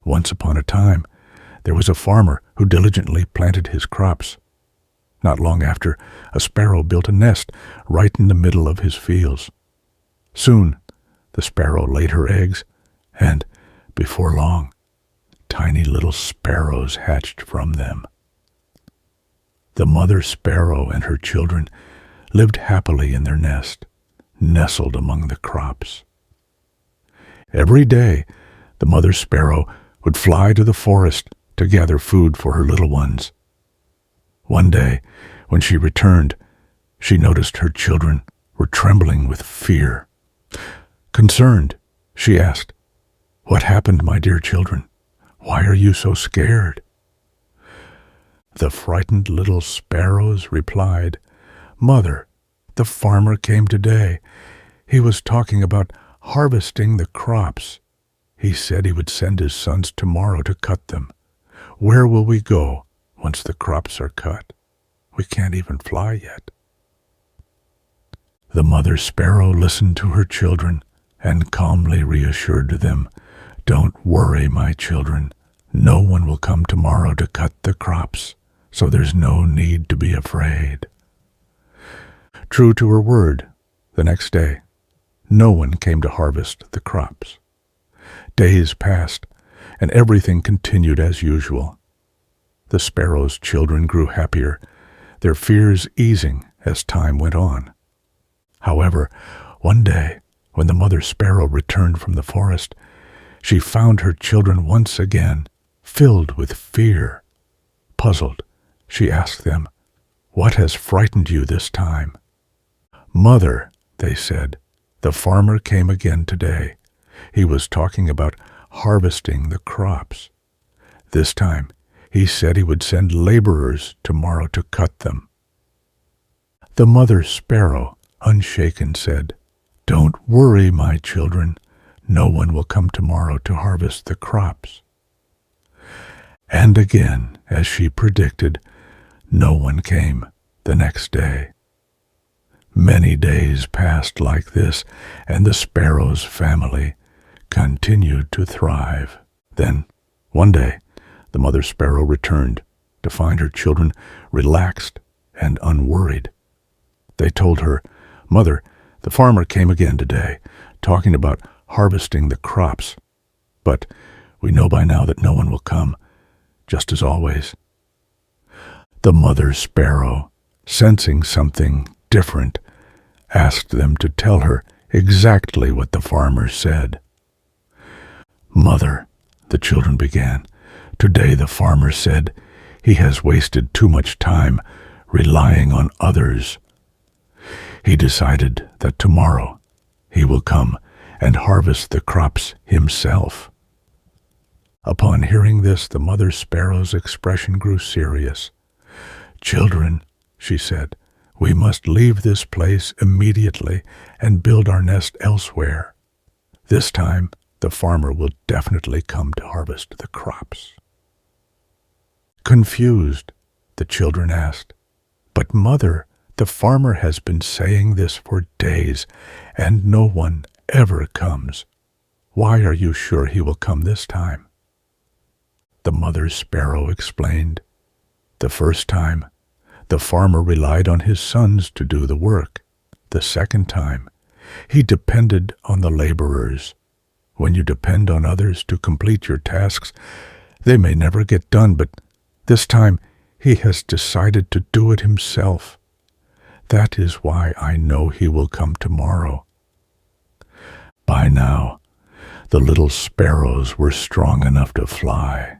Once upon a time, there was a farmer who diligently planted his crops. Not long after, a sparrow built a nest right in the middle of his fields. Soon, the sparrow laid her eggs, and, before long, tiny little sparrows hatched from them. The mother sparrow and her children lived happily in their nest, nestled among the crops. Every day, the mother sparrow would fly to the forest to gather food for her little ones. One day, when she returned, she noticed her children were trembling with fear. Concerned, she asked, "What happened, my dear children? Why are you so scared?" The frightened little sparrows replied, "Mother, the farmer came today. He was talking about harvesting the crops. He said he would send his sons tomorrow to cut them. Where will we go once the crops are cut? We can't even fly yet." The mother sparrow listened to her children and calmly reassured them, "Don't worry, my children. No one will come tomorrow to cut the crops, so there's no need to be afraid." True to her word, the next day, no one came to harvest the crops. Days passed, and everything continued as usual. The sparrow's children grew happier, their fears easing as time went on. However, one day, when the mother sparrow returned from the forest, she found her children once again filled with fear. Puzzled, she asked them, "What has frightened you this time?" "Mother," they said, "the farmer came again today. He was talking about harvesting the crops. This time, he said he would send laborers tomorrow to cut them." The mother sparrow, unshaken, said, "Don't worry, my children. No one will come tomorrow to harvest the crops." And again, as she predicted, no one came the next day. Many days passed like this, and the sparrow's family continued to thrive. Then, one day, the mother sparrow returned to find her children relaxed and unworried. They told her, "Mother, the farmer came again today, talking about harvesting the crops. But we know by now that no one will come, just as always." The mother sparrow, sensing something different, asked them to tell her exactly what the farmer said. "Mother," the children began, "today the farmer said he has wasted too much time relying on others. He decided that tomorrow he will come and harvest the crops himself." Upon hearing this, the mother sparrow's expression grew serious. "Children," she said, "we must leave this place immediately and build our nest elsewhere. This time, the farmer will definitely come to harvest the crops." Confused, the children asked, "But mother, the farmer has been saying this for days, and no one ever comes. Why are you sure he will come this time?" The mother sparrow explained, "The first time, the farmer relied on his sons to do the work. The second time, he depended on the laborers. When you depend on others to complete your tasks, they may never get done, but this time he has decided to do it himself. That is why I know he will come tomorrow." By now, the little sparrows were strong enough to fly.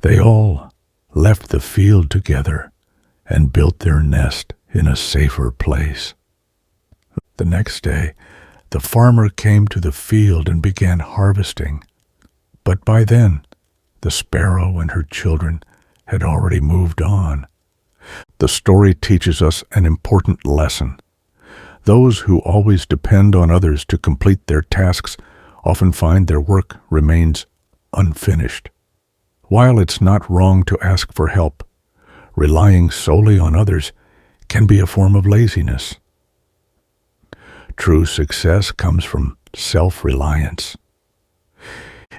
They all left the field together and built their nest in a safer place. The next day, the farmer came to the field and began harvesting. But by then, the sparrow and her children had already moved on. The story teaches us an important lesson. Those who always depend on others to complete their tasks often find their work remains unfinished. While it's not wrong to ask for help, relying solely on others can be a form of laziness. True success comes from self-reliance.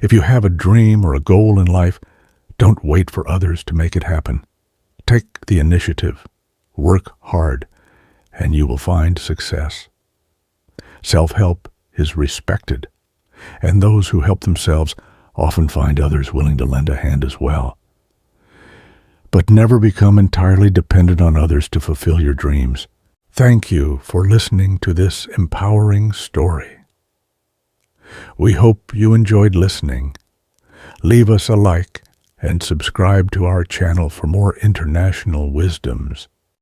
If you have a dream or a goal in life, don't wait for others to make it happen. Take the initiative, work hard, and you will find success. Self-help is respected, and those who help themselves often find others willing to lend a hand as well. But never become entirely dependent on others to fulfill your dreams. Thank you for listening to this empowering story. We hope you enjoyed listening. Leave us a like and subscribe to our channel for more international wisdoms.